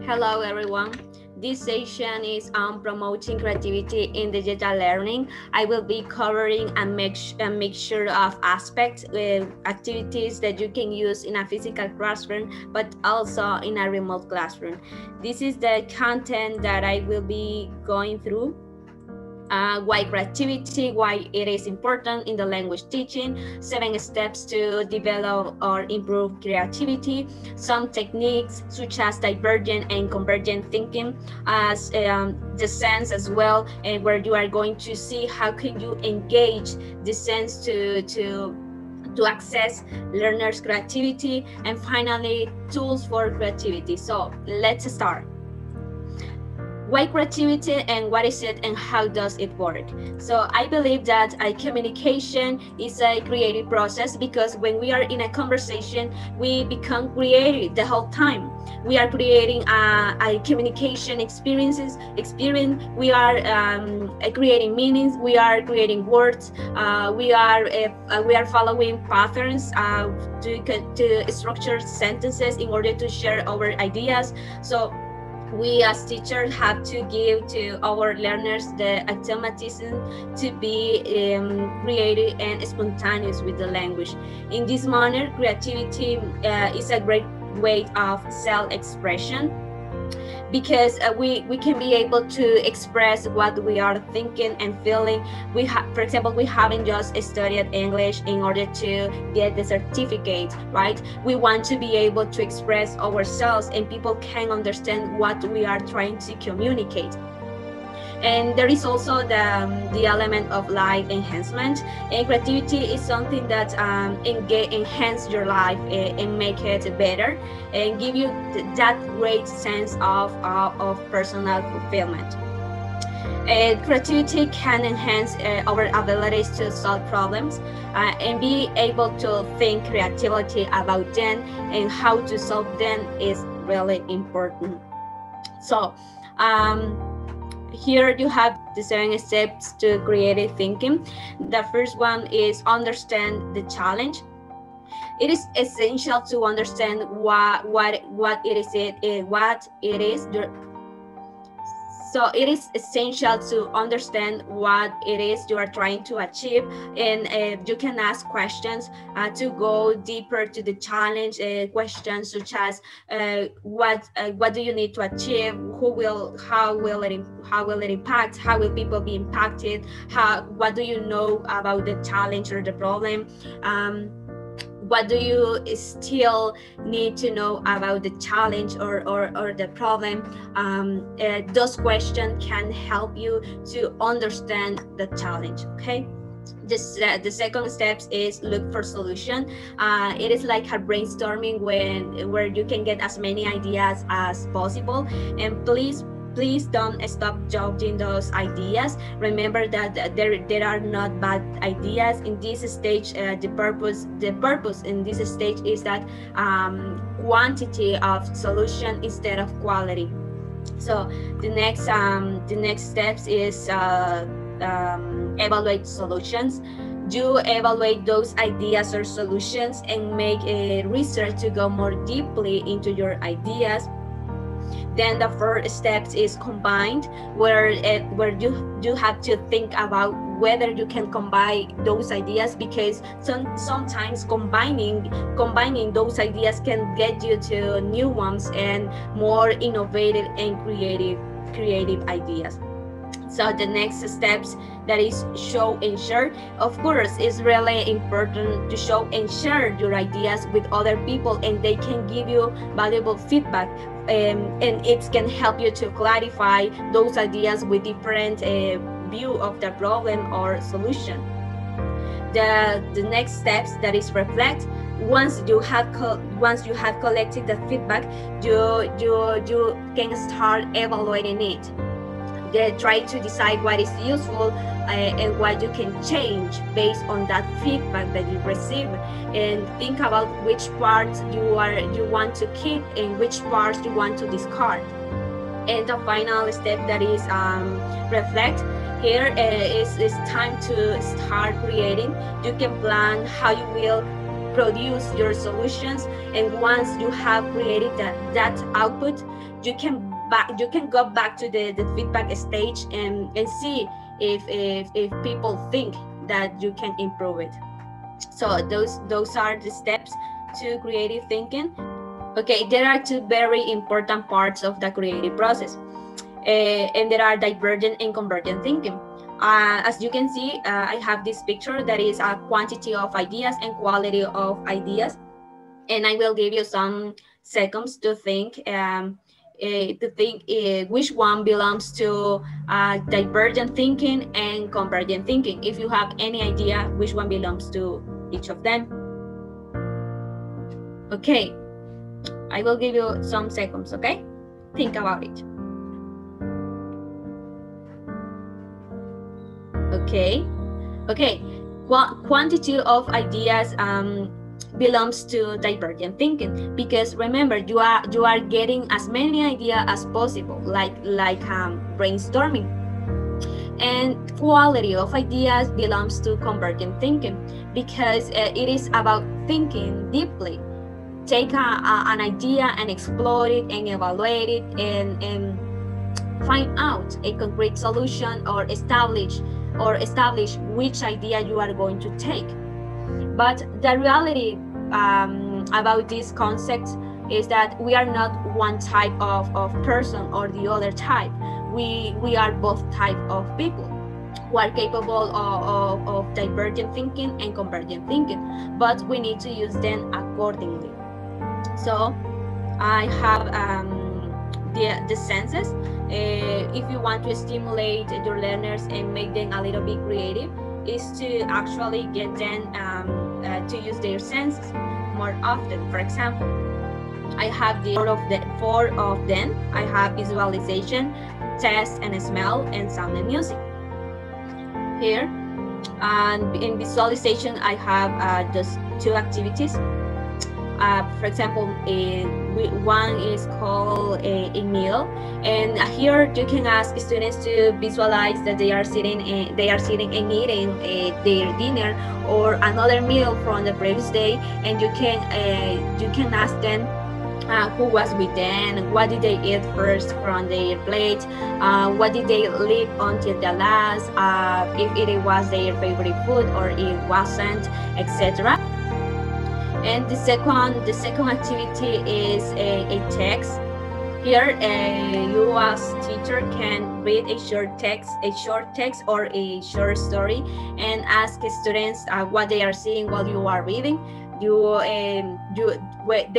Hello everyone. This session is on promoting creativity in digital learning. I will be covering a mixture of aspects with activities that you can use in a physical classroom, but also in a remote classroom. This is the content that I will be going through. Why creativity, why it is important in the language teaching, 7 steps to develop or improve creativity, some techniques such as divergent and convergent thinking, as the sense as well, and where you are going to see how can you engage the sense to access learners' creativity, and finally tools for creativity. So let's start. Why creativity and what is it and how does it work? So I believe that communication is a creative process, because when we are in a conversation, we become creative the whole time. We are creating a communication experience. We are creating meanings. We are creating words. We are following patterns to structure sentences in order to share our ideas. So we as teachers have to give to our learners the automatism to be creative and spontaneous with the language. In this manner, creativity is a great way of self-expression, because we can be able to express what we are thinking and feeling. For example, we haven't just studied English in order to get the certificate, right? We want to be able to express ourselves and people can understand what we are trying to communicate. And there is also the element of life enhancement. And creativity is something that enhance your life and make it better and give you that great sense of personal fulfillment. Creativity can enhance our abilities to solve problems and be able to think creatively about them, and how to solve them is really important. So here you have the 7 steps to creative thinking. The first one is understand the challenge. It is essential to understand what it is. So it is essential to understand what it is you are trying to achieve, and you can ask questions to go deeper to the challenge. Questions such as what do you need to achieve? How will it impact? How will people be impacted? What do you know about the challenge or the problem? What do you still need to know about the challenge or the problem? Those questions can help you to understand the challenge, okay? The second steps is look for solution. It is like a brainstorming where you can get as many ideas as possible, and please don't stop judging those ideas. Remember that there are not bad ideas in this stage. The purpose in this stage is that quantity of solution instead of quality. So the next steps is evaluate solutions. You evaluate those ideas or solutions and make a research to go more deeply into your ideas. Then the first steps is combined, where you have to think about whether you can combine those ideas, because sometimes combining those ideas can get you to new ones and more innovative and creative ideas. So the next steps, that is show and share. Of course, it's really important to show and share your ideas with other people, and they can give you valuable feedback, and it can help you to clarify those ideas with different view of the problem or solution. The next steps, that is reflect. Once you have collected the feedback, you can start evaluating it. Try to decide what is useful and what you can change based on that feedback that you receive, and think about which parts you want to keep and which parts you want to discard. And the final step, that is reflect. Here it's time to start creating. You can plan how you will produce your solutions, and once you have created that output, you can go back to the feedback stage and see if people think that you can improve it. So those are the steps to creative thinking. Okay, there are two very important parts of the creative process, and there are divergent and convergent thinking. As you can see, I have this picture that is a quantity of ideas and quality of ideas, and I will give you some seconds to think which one belongs to divergent thinking and convergent thinking. If you have any idea which one belongs to each of them. Okay, I will give you some seconds, okay? Think about it. Okay, quantity of ideas belongs to divergent thinking, because remember, you are getting as many ideas as possible, like brainstorming. And quality of ideas belongs to convergent thinking, because it is about thinking deeply. Take an idea and explore it and evaluate it and find out a concrete solution, or establish which idea you are going to take. But the reality about this concept is that we are not one type of person or the other type. We are both type of people who are capable of divergent thinking and convergent thinking, but we need to use them accordingly. So I have the senses. If you want to stimulate your learners and make them a little bit creative, is to actually get them to use their senses more often. For example, I have the four of them. I have visualization, taste and smell, and sound and music. Here, and in visualization, I have just two activities. For example, one is called a meal, and here you can ask students to visualize that they are sitting and eating their dinner or another meal from the previous day, and you can ask them who was with them, what did they eat first from their plate, what did they leave until the last, if it was their favorite food or it wasn't, etc. And the second activity is a text. Here, you as teacher can read a short text or a short story, and ask students what they are seeing while you are reading. They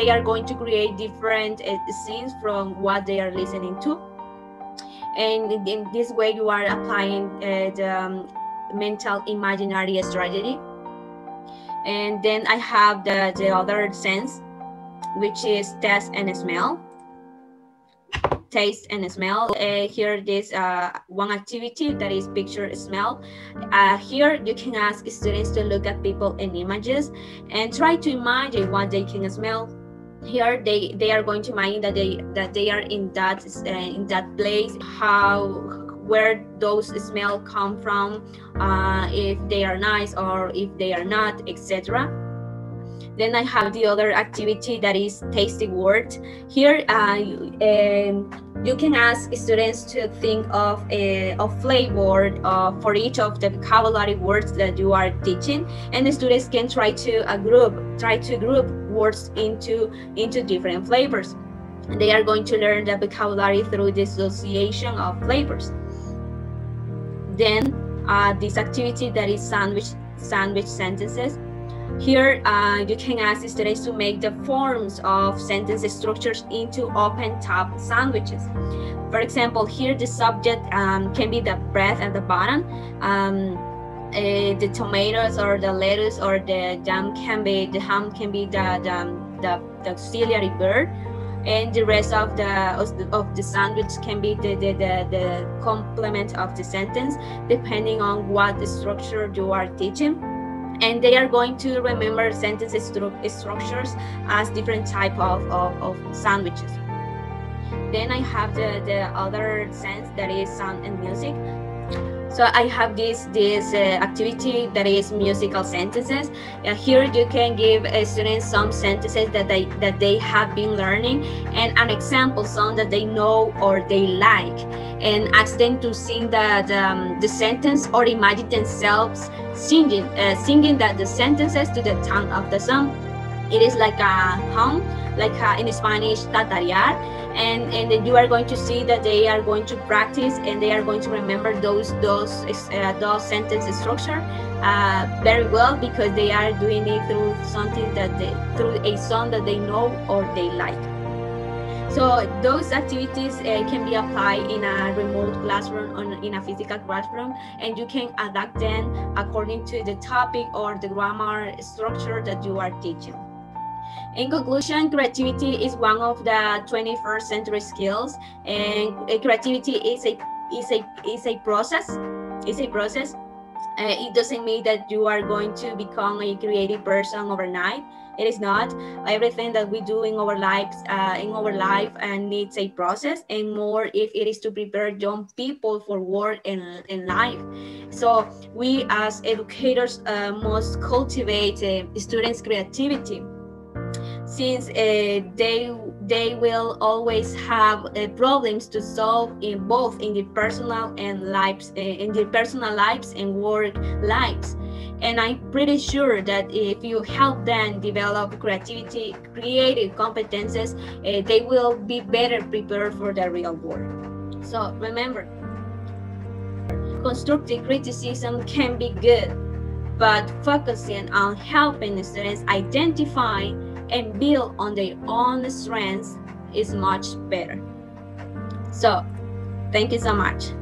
are going to create different scenes from what they are listening to, and in this way you are applying the mental imaginary strategy. And then I have the other sense, which is taste and smell. Here this one activity that is picture smell. Here you can ask students to look at people and images and try to imagine what they can smell. Here they are going to imagine that they are in that place, where those smells come from, if they are nice or if they are not, etc. Then I have the other activity that is tasting words. Here you can ask students to think of a flavor for each of the vocabulary words that you are teaching, and the students can try to group words into different flavors. They are going to learn the vocabulary through the association of flavors. Then this activity that is sandwich sentences. Here you can ask students to make the forms of sentence structures into open top sandwiches. For example, here the subject can be the bread at the bottom, the tomatoes or the lettuce or the ham can be the auxiliary verb, and the rest of the sandwich can be the complement of the sentence, depending on what structure you are teaching. And they are going to remember sentence structures as different type of sandwiches. Then I have the other sense, that is sound and music. So I have this activity that is musical sentences. Here you can give students some sentences that they have been learning and an example song that they know or they like, and ask them to sing the sentence or imagine themselves singing the sentences to the tone of the song. It is like a hum, like in Spanish, tatarear, and then you are going to see that they are going to practice and they are going to remember those sentence structure very well, because they are doing it through something through a song that they know or they like. So those activities can be applied in a remote classroom or in a physical classroom, and you can adapt them according to the topic or the grammar structure that you are teaching. In conclusion, creativity is one of the 21st century skills, and creativity is a process. It's a process. It doesn't mean that you are going to become a creative person overnight. It is not. Everything that we do in our lives, needs a process, and more if it is to prepare young people for work and life. So we as educators must cultivate students' creativity, since they will always have problems to solve in both in their personal lives and work lives. And I'm pretty sure that if you help them develop creative competences, they will be better prepared for the real world. So remember, constructive criticism can be good, but focusing on helping students identify and build on their own strengths is much better. So, thank you so much.